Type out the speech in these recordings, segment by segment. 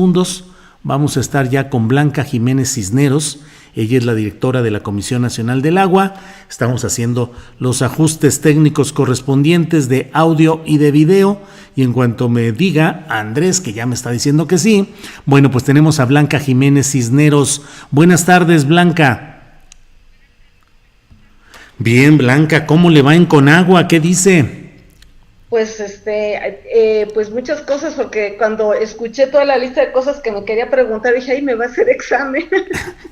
segundos vamos a estar ya con Blanca Jiménez Cisneros. Ella es la directora de la Comisión Nacional del Agua. Estamos haciendo los ajustes técnicos correspondientes de audio y de video. Y en cuanto me diga Andrés, que ya me está diciendo que sí, bueno, pues tenemos a Blanca Jiménez Cisneros. Buenas tardes, Blanca. Bien, Blanca, ¿cómo le va en Conagua? ¿Qué dice? Pues pues muchas cosas, porque cuando escuché toda la lista de cosas que me quería preguntar, dije, ay, me va a hacer examen.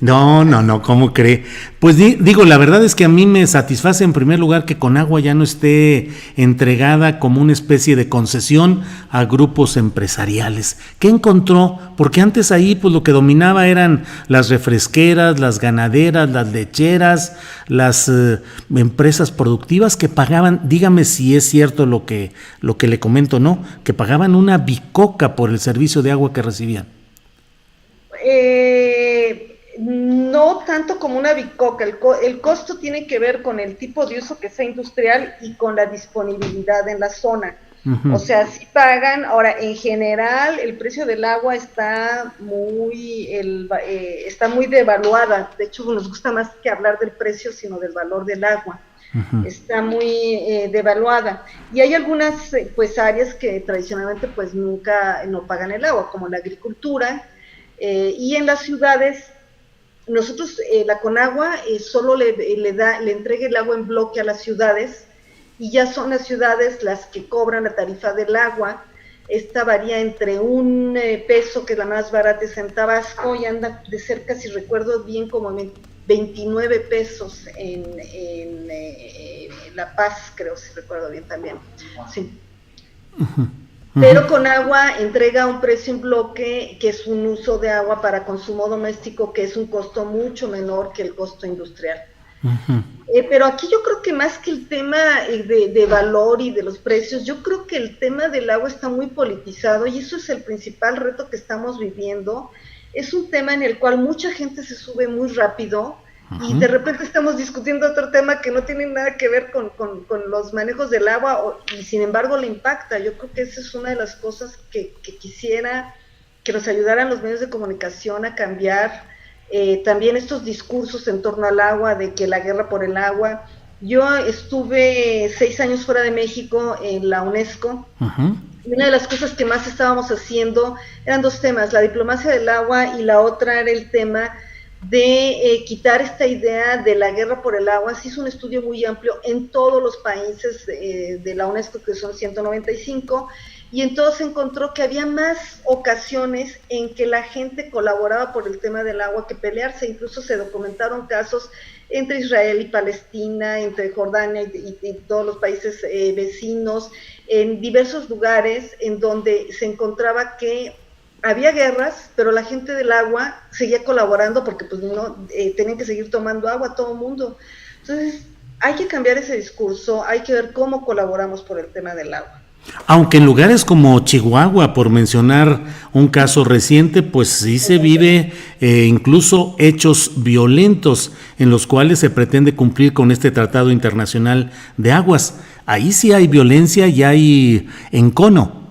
No, ¿cómo cree? Pues digo, la verdad es que a mí me satisface en primer lugar que Conagua ya no esté entregada como una especie de concesión a grupos empresariales. ¿Qué encontró? Porque antes ahí pues lo que dominaba eran las refresqueras, las ganaderas, las lecheras, las empresas productivas que pagaban, dígame si es cierto lo que le comento, ¿no? Que pagaban una bicoca por el servicio de agua que recibían. No tanto como una bicoca, el costo tiene que ver con el tipo de uso que sea industrial y con la disponibilidad en la zona. O sea, si pagan, ahora en general el precio del agua está muy devaluada. De hecho, nos gusta más que hablar del precio, sino del valor del agua. Está muy devaluada, y hay algunas pues áreas que tradicionalmente pues nunca no pagan el agua, como la agricultura, y en las ciudades nosotros la Conagua solo le entrega el agua en bloque a las ciudades, y ya son las ciudades las que cobran la tarifa del agua. Esta varía entre un peso, que es la más barata, es en Tabasco, y anda de cerca, si recuerdo bien, como 29 pesos en La Paz, creo, si recuerdo bien también. Sí. Pero Conagua entrega un precio en bloque, que es un uso de agua para consumo doméstico, que es un costo mucho menor que el costo industrial. Pero aquí yo creo que más que el tema de valor y de los precios, yo creo que el tema del agua está muy politizado, y eso es el principal reto que estamos viviendo. Es un tema en el cual mucha gente se sube muy rápido, y de repente estamos discutiendo otro tema que no tiene nada que ver con los manejos del agua, y sin embargo le impacta. Yo creo que esa es una de las cosas que quisiera que nos ayudaran los medios de comunicación a cambiar. También estos discursos en torno al agua, de que la guerra por el agua. Yo estuve 6 años fuera de México en la UNESCO, y una de las cosas que más estábamos haciendo eran dos temas: la diplomacia del agua, y la otra era el tema de quitar esta idea de la guerra por el agua. Se hizo un estudio muy amplio en todos los países de la UNESCO, que son 195, y en todos se encontró que había más ocasiones en que la gente colaboraba por el tema del agua que pelearse. Incluso se documentaron casos entre Israel y Palestina, entre Jordania y todos los países vecinos, en diversos lugares en donde se encontraba que había guerras, pero la gente del agua seguía colaborando, porque pues no tenían que seguir tomando agua todo el mundo. Entonces hay que cambiar ese discurso, hay que ver cómo colaboramos por el tema del agua. Aunque en lugares como Chihuahua, por mencionar un caso reciente, pues sí se vive incluso hechos violentos en los cuales se pretende cumplir con este Tratado Internacional de Aguas. Ahí sí hay violencia y hay encono.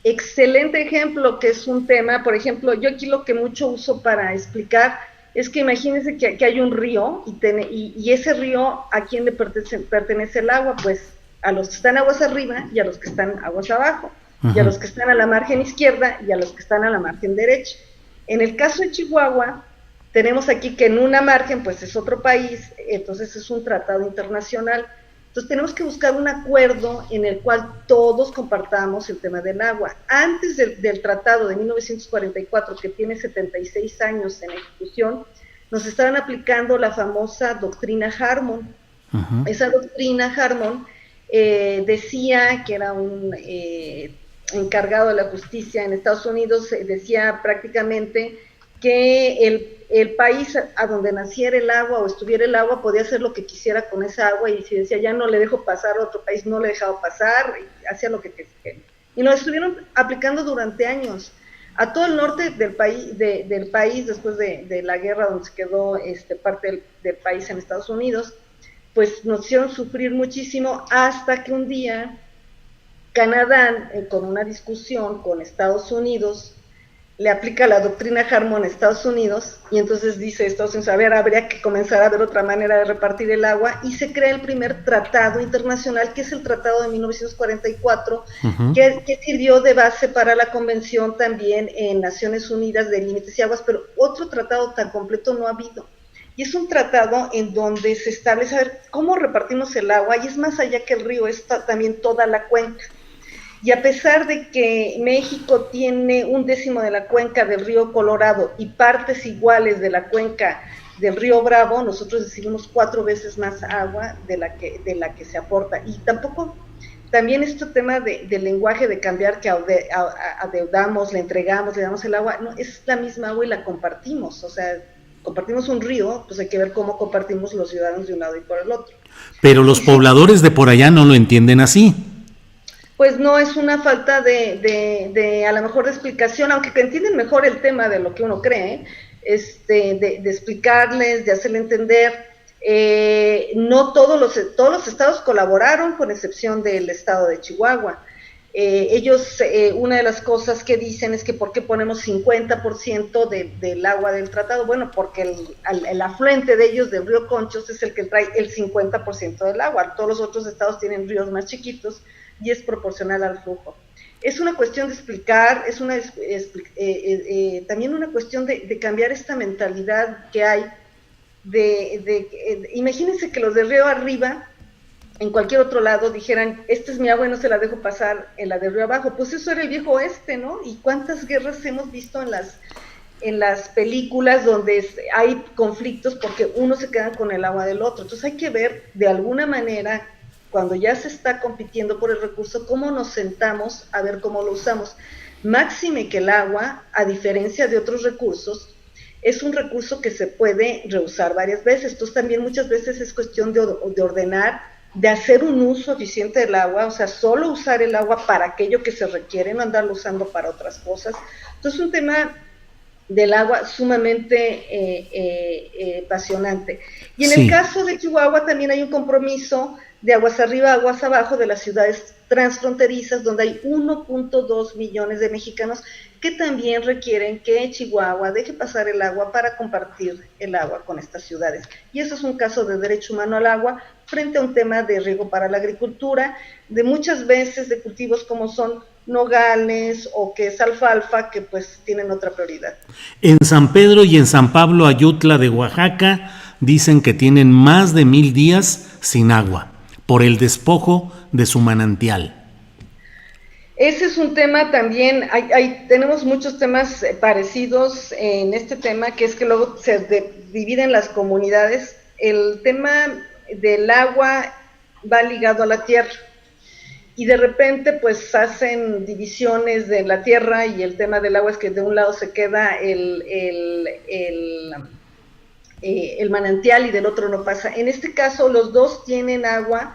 Excelente ejemplo, que es un tema. Por ejemplo, yo aquí lo que mucho uso para explicar es que imagínense que hay un río, y ese río, ¿a quién le pertenece el agua? Pues a los que están aguas arriba y a los que están aguas abajo, y a los que están a la margen izquierda y a los que están a la margen derecha. En el caso de Chihuahua, tenemos aquí que en una margen pues es otro país, entonces es un tratado internacional. Entonces tenemos que buscar un acuerdo en el cual todos compartamos el tema del agua. Antes del tratado de 1944, que tiene 76 años en ejecución, nos estaban aplicando la famosa doctrina Harmon. Esa doctrina Harmon decía, que era un encargado de la justicia en Estados Unidos, decía prácticamente que el país a donde naciera el agua o estuviera el agua podía hacer lo que quisiera con esa agua, y si decía ya no le dejo pasar a otro país, no le dejaba pasar, y hacía lo que quería. Y lo estuvieron aplicando durante años. A todo el norte del país, después de la guerra, donde se quedó parte del país en Estados Unidos, pues nos hicieron sufrir muchísimo, hasta que un día Canadá, con una discusión con Estados Unidos, le aplica la doctrina Harmon a Estados Unidos, y entonces dice Estados Unidos, a ver, habría que comenzar a ver otra manera de repartir el agua, y se crea el primer tratado internacional, que es el Tratado de 1944, que sirvió de base para la convención también en Naciones Unidas de Límites y Aguas, pero otro tratado tan completo no ha habido. Y es un tratado en donde se establece a ver cómo repartimos el agua, y es más allá que el río, es también toda la cuenca. Y a pesar de que México tiene 1/10 de la cuenca del río Colorado y partes iguales de la cuenca del río Bravo, nosotros recibimos 4 veces más agua de la que se aporta. Y tampoco, también este tema del lenguaje, de cambiar, que adeudamos, le entregamos, le damos el agua, no, es la misma agua y la compartimos. O sea, compartimos un río, pues hay que ver cómo compartimos los ciudadanos de un lado y por el otro. Pero los pobladores de por allá no lo entienden así. Pues no, es una falta de a lo mejor de explicación, aunque entienden mejor el tema de lo que uno cree, de explicarles, de hacerle entender. No todos los estados colaboraron, con excepción del estado de Chihuahua. Ellos, una de las cosas que dicen es que ¿por qué ponemos 50% del agua del tratado? Bueno, porque el afluente de ellos, del río Conchos, es el que trae el 50% del agua. Todos los otros estados tienen ríos más chiquitos, y es proporcional al flujo. Es una cuestión de explicar, también una cuestión de cambiar esta mentalidad que hay, imagínense que los de río arriba, en cualquier otro lado, dijeran, esta es mi agua y no se la dejo pasar en la de río abajo. Pues eso era el viejo oeste, ¿no? Y cuántas guerras hemos visto en las películas donde hay conflictos porque uno se queda con el agua del otro. Entonces hay que ver, de alguna manera, cuando ya se está compitiendo por el recurso, cómo nos sentamos a ver cómo lo usamos. Máxime que el agua, a diferencia de otros recursos, es un recurso que se puede reusar varias veces. Entonces también muchas veces es cuestión de ordenar, de hacer un uso eficiente del agua, o sea, solo usar el agua para aquello que se requiere, no andarlo usando para otras cosas. Entonces un tema del agua sumamente apasionante. Y en el caso de Chihuahua también hay un compromiso de aguas arriba, aguas abajo, de las ciudades transfronterizas, donde hay 1.2 millones de mexicanos que también requieren que Chihuahua deje pasar el agua para compartir el agua con estas ciudades. Y eso es un caso de derecho humano al agua frente a un tema de riego para la agricultura, de muchas veces de cultivos como son nogales o que es alfalfa, que pues tienen otra prioridad. En San Pedro y en San Pablo Ayutla de Oaxaca dicen que tienen más de 1000 días sin agua por el despojo de su manantial. Ese es un tema también, tenemos muchos temas parecidos en este tema, que es que luego se dividen las comunidades. El tema del agua va ligado a la tierra, y de repente pues hacen divisiones de la tierra, y el tema del agua es que de un lado se queda el manantial y del otro no pasa. En este caso los dos tienen agua.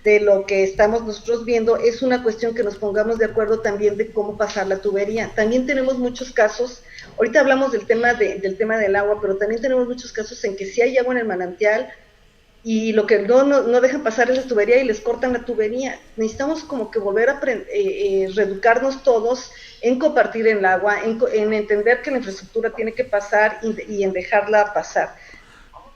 De lo que estamos nosotros viendo es una cuestión que nos pongamos de acuerdo también de cómo pasar la tubería. También tenemos muchos casos, ahorita hablamos del tema del agua, pero también tenemos muchos casos en que sí hay agua en el manantial y lo que no dejan pasar es la tubería y les cortan la tubería. Necesitamos como que volver a reeducarnos todos en compartir el agua, en entender que la infraestructura tiene que pasar y en dejarla pasar.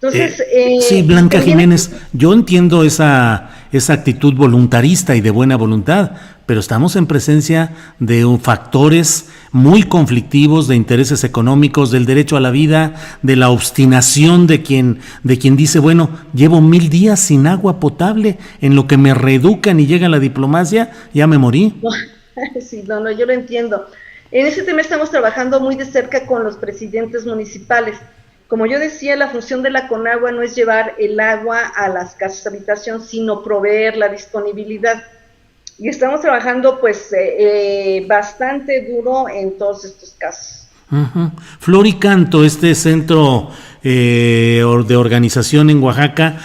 Entonces, sí, Blanca Jiménez, yo entiendo esa actitud voluntarista y de buena voluntad, pero estamos en presencia de factores muy conflictivos, de intereses económicos, del derecho a la vida, de la obstinación de quien dice, bueno, llevo 1000 días sin agua potable, en lo que me reeducan y llega la diplomacia, ya me morí. Sí, no, yo lo entiendo. En ese tema estamos trabajando muy de cerca con los presidentes municipales. Como yo decía, la función de la Conagua no es llevar el agua a las casas de habitación, sino proveer la disponibilidad. Y estamos trabajando pues bastante duro en todos estos casos. Floricanto, este centro de organización en Oaxaca,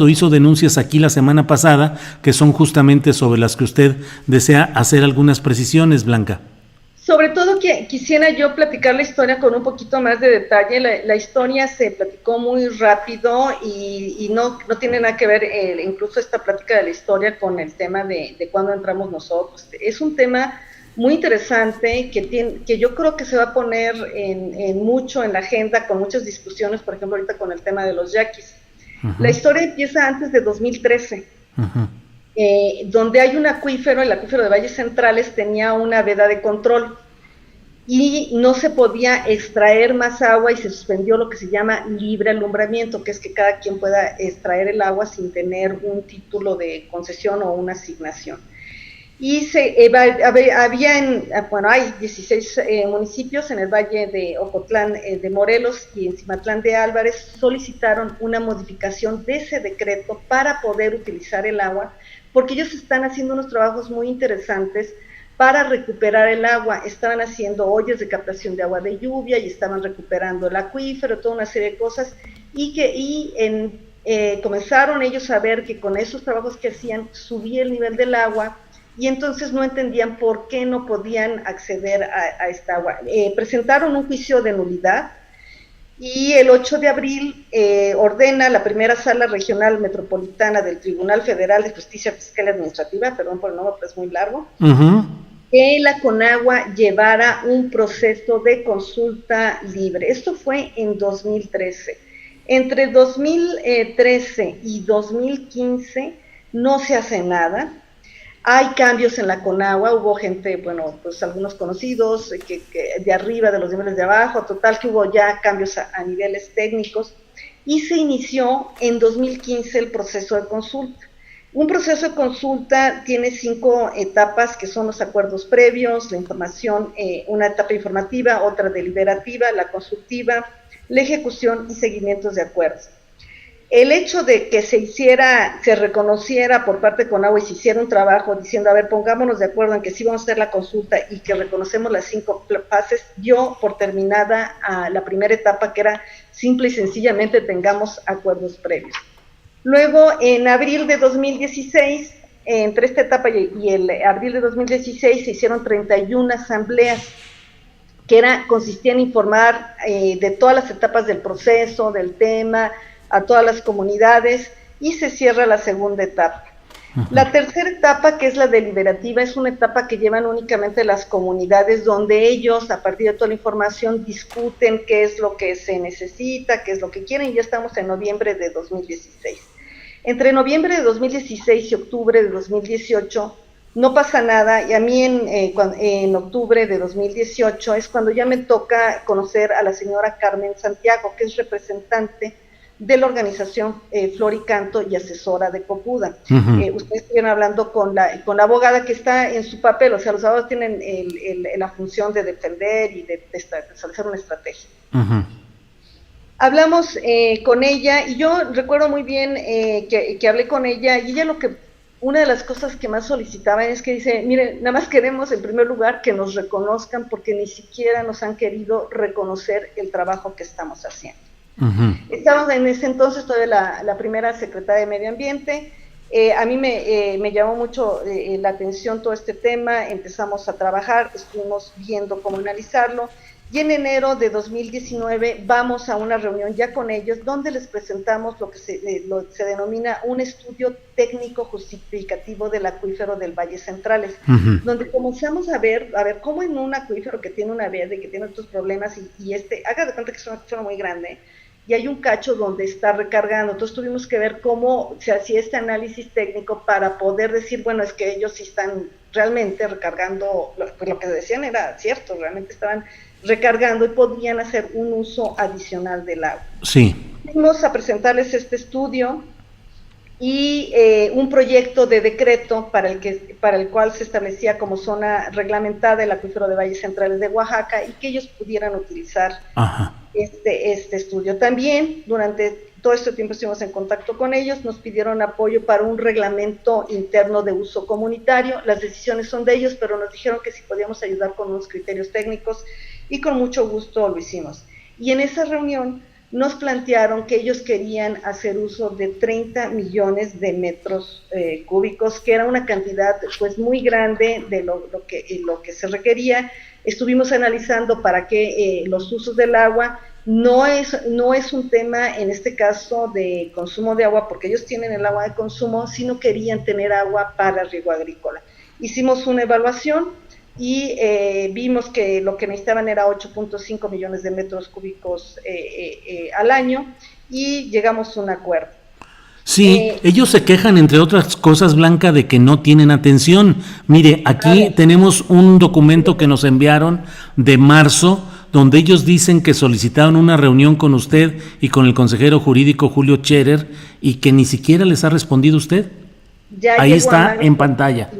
hizo denuncias aquí la semana pasada, que son justamente sobre las que usted desea hacer algunas precisiones, Blanca. Sobre todo que quisiera yo platicar la historia con un poquito más de detalle. La historia se platicó muy rápido y no tiene nada que ver incluso esta plática de la historia con el tema de cuándo entramos nosotros. Es un tema muy interesante que yo creo que se va a poner mucho en la agenda, con muchas discusiones, por ejemplo, ahorita con el tema de los yaquis. La historia empieza antes de 2013, donde hay un acuífero, el acuífero de Valles Centrales tenía una veda de control y no se podía extraer más agua y se suspendió lo que se llama libre alumbramiento, que es que cada quien pueda extraer el agua sin tener un título de concesión o una asignación. Y hay 16 municipios en el Valle de Ocotlán de Morelos y en Cimatlán de Álvarez solicitaron una modificación de ese decreto para poder utilizar el agua, porque ellos están haciendo unos trabajos muy interesantes para recuperar el agua. Estaban haciendo ollas de captación de agua de lluvia y estaban recuperando el acuífero, toda una serie de cosas, comenzaron ellos a ver que con esos trabajos que hacían subía el nivel del agua, y entonces no entendían por qué no podían acceder a esta agua. Presentaron un juicio de nulidad y el 8 de abril ordena la primera sala regional metropolitana del Tribunal Federal de Justicia Fiscal y Administrativa, perdón por el nombre, pero es muy largo, que la Conagua llevara un proceso de consulta libre. Esto fue en 2013. Entre 2013 y 2015 no se hace nada. Hay cambios en la Conagua, hubo gente, bueno, pues algunos conocidos, que de arriba, de los niveles de abajo, total que hubo ya cambios a niveles técnicos, y se inició en 2015 el proceso de consulta. Un proceso de consulta tiene 5 etapas, que son los acuerdos previos, la información, una etapa informativa, otra deliberativa, la consultiva, la ejecución y seguimientos de acuerdos. El hecho de que se reconociera por parte de Conagua y se hiciera un trabajo diciendo, a ver, pongámonos de acuerdo en que sí vamos a hacer la consulta y que reconocemos las 5 fases, dio por terminada a la primera etapa, que era simple y sencillamente tengamos acuerdos previos. Luego, en abril de 2016, entre esta etapa y el abril de 2016, se hicieron 31 asambleas que consistían en informar de todas las etapas del proceso, del tema, a todas las comunidades, y se cierra la segunda etapa. La tercera etapa, que es la deliberativa, es una etapa que llevan únicamente las comunidades, donde ellos, a partir de toda la información, discuten qué es lo que se necesita, qué es lo que quieren. Ya estamos en noviembre de 2016. Entre noviembre de 2016 y octubre de 2018 no pasa nada, y a mí en octubre de 2018 es cuando ya me toca conocer a la señora Carmen Santiago, que es representante de la organización Flor y Canto y asesora de Copuda. Ustedes estuvieron hablando con la abogada, que está en su papel, o sea, los abogados tienen la función de defender y de establecer una estrategia. Hablamos con ella, y yo recuerdo muy bien que hablé con ella, y ella una de las cosas que más solicitaba es que dice, miren, nada más queremos en primer lugar que nos reconozcan, porque ni siquiera nos han querido reconocer el trabajo que estamos haciendo. Estábamos en ese entonces todavía la primera secretaria de Medio Ambiente. A mí me llamó mucho la atención todo este tema, empezamos a trabajar, estuvimos viendo cómo analizarlo, y en enero de 2019 vamos a una reunión ya con ellos, donde les presentamos lo que se denomina un estudio técnico justificativo del acuífero del Valle Centrales, donde comenzamos a ver cómo en un acuífero que tiene una verde, que tiene otros problemas, y haga de cuenta que es un acuífero muy grande, y hay un cacho donde está recargando. Entonces tuvimos que ver cómo se hacía este análisis técnico para poder decir, bueno, es que ellos sí están realmente recargando, pues lo que decían era cierto, realmente estaban recargando y podían hacer un uso adicional del agua. Sí. Fuimos a presentarles este estudio y un proyecto de decreto para el cual se establecía como zona reglamentada el acuífero de Valles Centrales de Oaxaca, y que ellos pudieran utilizar este estudio. También durante todo este tiempo estuvimos en contacto con ellos, nos pidieron apoyo para un reglamento interno de uso comunitario. Las decisiones son de ellos, pero nos dijeron que si podíamos ayudar con unos criterios técnicos, y con mucho gusto lo hicimos. Y en esa reunión nos plantearon que ellos querían hacer uso de 30 millones de metros cúbicos, que era una cantidad pues muy grande de lo que se requería. Estuvimos analizando para qué los usos del agua. No es un tema en este caso de consumo de agua, porque ellos tienen el agua de consumo, sino querían tener agua para riego agrícola. Hicimos una evaluación, y vimos que lo que necesitaban era 8.5 millones de metros cúbicos al año, y llegamos a un acuerdo. Sí, ellos se quejan, entre otras cosas, Blanca, de que no tienen atención. Mire, aquí tenemos un documento que nos enviaron de marzo, donde ellos dicen que solicitaron una reunión con usted y con el consejero jurídico Julio Scherer, y que ni siquiera les ha respondido usted. Ya ahí está en pantalla.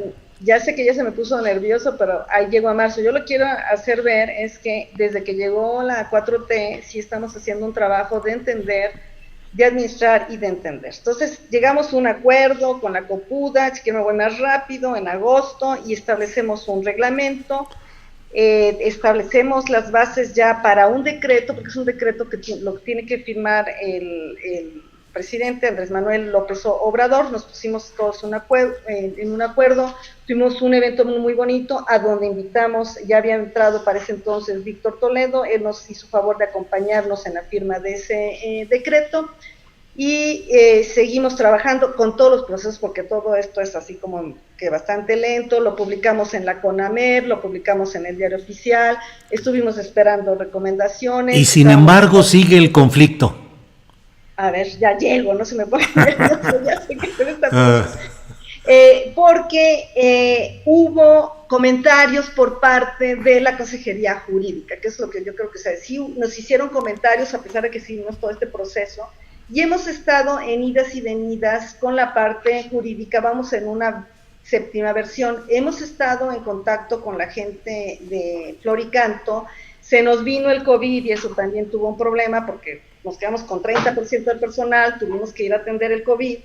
Ya sé que ya se me puso nervioso, pero ahí llegó a marzo. Yo lo quiero hacer ver es que desde que llegó la 4T, sí estamos haciendo un trabajo de entender, de administrar y de entender. Entonces, llegamos a un acuerdo con la Copuda, que me voy más rápido, en agosto, y establecemos un reglamento, establecemos las bases ya para un decreto, porque es un decreto que lo tiene que firmar el presidente Andrés Manuel López Obrador. Nos pusimos todos en un acuerdo, tuvimos un evento muy bonito a donde invitamos, ya había entrado para ese entonces Víctor Toledo, él nos hizo favor de acompañarnos en la firma de ese decreto, y seguimos trabajando con todos los procesos, porque todo esto es así como que bastante lento. Lo publicamos en la CONAMER, lo publicamos en el Diario Oficial, estuvimos esperando recomendaciones. Y sin embargo sigue el conflicto. A ver, ya llego, no se me puede ya sé que porque hubo comentarios por parte de la Consejería Jurídica, que es lo que yo creo que sí nos hicieron comentarios, a pesar de que seguimos todo este proceso, y hemos estado en idas y venidas con la parte jurídica. Vamos en una séptima versión, hemos estado en contacto con la gente de Floricanto, se nos vino el COVID y eso también tuvo un problema, porque nos quedamos con 30% del personal, tuvimos que ir a atender el COVID,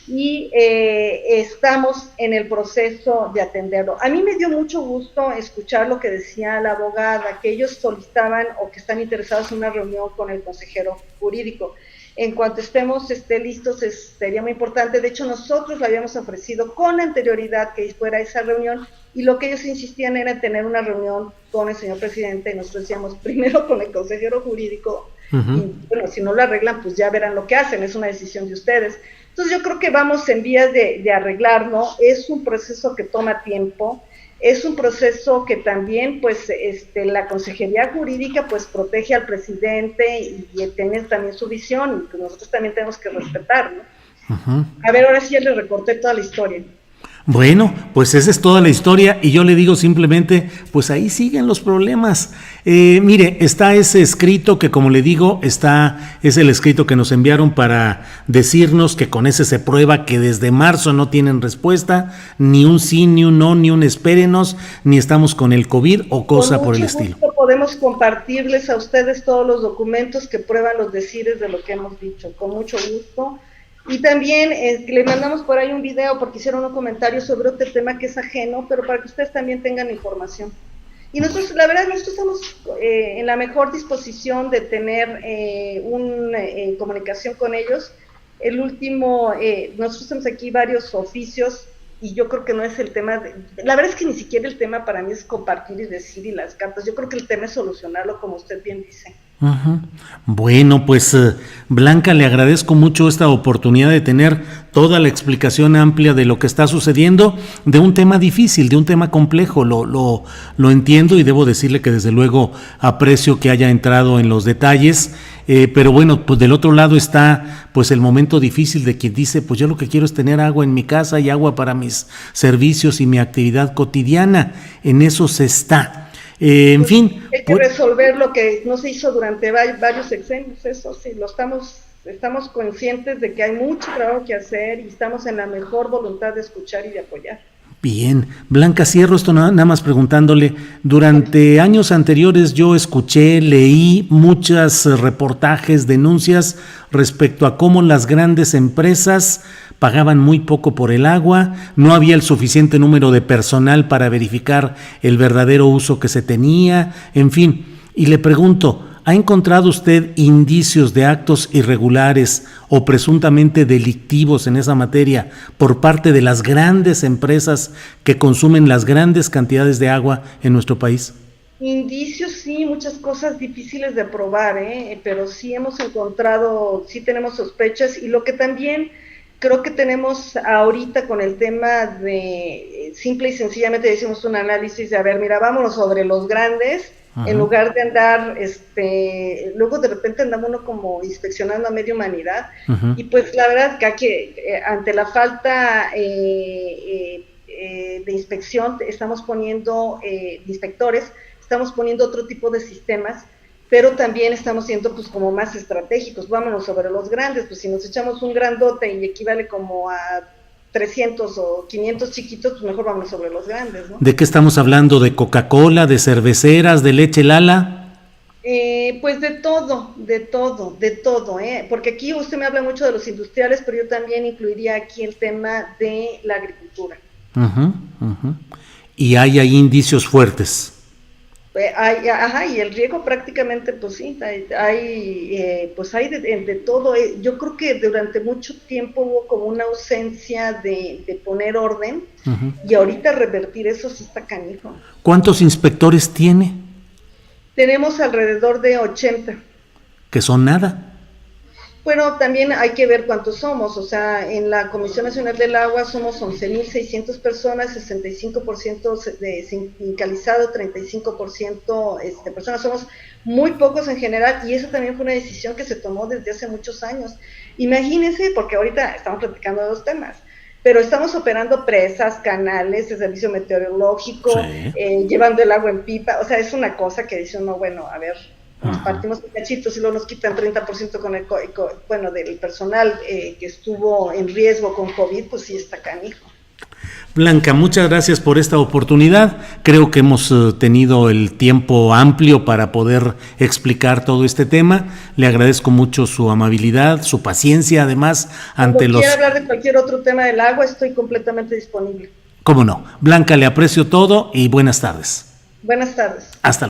y estamos en el proceso de atenderlo. A mí me dio mucho gusto escuchar lo que decía la abogada, que ellos solicitaban o que están interesados en una reunión con el consejero jurídico. En cuanto estemos listos, sería muy importante. De hecho, nosotros le habíamos ofrecido con anterioridad que fuera esa reunión, y lo que ellos insistían era tener una reunión con el señor presidente, y nosotros decíamos primero con el consejero jurídico, y bueno, si no lo arreglan, pues ya verán lo que hacen, es una decisión de ustedes. Entonces yo creo que vamos en vías de arreglarlo. Es un proceso que toma tiempo, es un proceso que también, pues, la Consejería Jurídica, pues, protege al presidente y tiene también su visión, y pues nosotros también tenemos que respetar, ¿no? A ver, ahora sí ya le recorté toda la historia. Bueno, pues esa es toda la historia, y yo le digo simplemente, pues ahí siguen los problemas. Mire, está ese escrito que, como le digo, es el escrito que nos enviaron para decirnos que con ese se prueba que desde marzo no tienen respuesta, ni un sí, ni un no, ni un espérenos, ni estamos con el COVID o cosa por el estilo. Podemos compartirles a ustedes todos los documentos que prueban los decires de lo que hemos dicho, con mucho gusto. Y también le mandamos por ahí un video, porque hicieron un comentario sobre otro tema que es ajeno, pero para que ustedes también tengan información. Y nosotros, la verdad, nosotros estamos en la mejor disposición de tener una comunicación con ellos. El último, nosotros tenemos aquí varios oficios, y yo creo que no es el tema, la verdad es que ni siquiera el tema para mí es compartir y decir y las cartas. Yo creo que el tema es solucionarlo, como usted bien dice. Bueno, pues Blanca, le agradezco mucho esta oportunidad de tener toda la explicación amplia de lo que está sucediendo, de un tema difícil, de un tema complejo. Lo entiendo, y debo decirle que desde luego aprecio que haya entrado en los detalles, pero bueno, pues del otro lado está pues el momento difícil de quien dice, pues yo lo que quiero es tener agua en mi casa y agua para mis servicios y mi actividad cotidiana. En eso se está. En fin. Hay que resolver lo que no se hizo durante varios sexenios, eso sí, estamos conscientes de que hay mucho trabajo que hacer, y estamos en la mejor voluntad de escuchar y de apoyar. Bien, Blanca, cierro esto nada más preguntándole, durante años anteriores yo escuché, leí muchos reportajes, denuncias respecto a cómo las grandes empresas pagaban muy poco por el agua, no había el suficiente número de personal para verificar el verdadero uso que se tenía, en fin. Y le pregunto, ¿ha encontrado usted indicios de actos irregulares o presuntamente delictivos en esa materia por parte de las grandes empresas que consumen las grandes cantidades de agua en nuestro país? Indicios sí, muchas cosas difíciles de probar, pero sí hemos encontrado, sí tenemos sospechas, y lo que también Creo que tenemos ahorita con el tema de, simple y sencillamente decimos un análisis de, a ver, mira, vámonos sobre los grandes, en lugar de andar, luego de repente andamos uno como inspeccionando a media humanidad, y pues la verdad que ante la falta de inspección estamos poniendo, de inspectores, estamos poniendo otro tipo de sistemas, pero también estamos siendo pues como más estratégicos, vámonos sobre los grandes, pues si nos echamos un grandote y equivale como a 300 o 500 chiquitos, pues mejor vámonos sobre los grandes, ¿no? ¿De qué estamos hablando? ¿De Coca-Cola, de cerveceras, de leche Lala? Pues de todo, porque aquí usted me habla mucho de los industriales, pero yo también incluiría aquí el tema de la agricultura. Y hay ahí indicios fuertes. Y el riego prácticamente, pues sí, hay de todo. Yo creo que durante mucho tiempo hubo como una ausencia de poner orden, y ahorita revertir eso sí está canijo. ¿Cuántos inspectores tiene? Tenemos alrededor de 80. Que son nada. Bueno, también hay que ver cuántos somos, o sea, en la Comisión Nacional del Agua somos 11.600 personas, 65% de sindicalizado, 35% personas, somos muy pocos en general, y eso también fue una decisión que se tomó desde hace muchos años. Imagínense, porque ahorita estamos platicando de dos temas, pero estamos operando presas, canales, el servicio meteorológico, llevando el agua en pipa, o sea, es una cosa que dice uno, bueno, a ver, nos partimos en cachitos y luego nos quitan 30% del personal que estuvo en riesgo con COVID, pues sí está canijo. Blanca, muchas gracias por esta oportunidad. Creo que hemos tenido el tiempo amplio para poder explicar todo este tema. Le agradezco mucho su amabilidad, su paciencia, además, ante los... Si quiere hablar de cualquier otro tema del agua, estoy completamente disponible. ¿Cómo no? Blanca, le aprecio todo y buenas tardes. Buenas tardes. Hasta luego.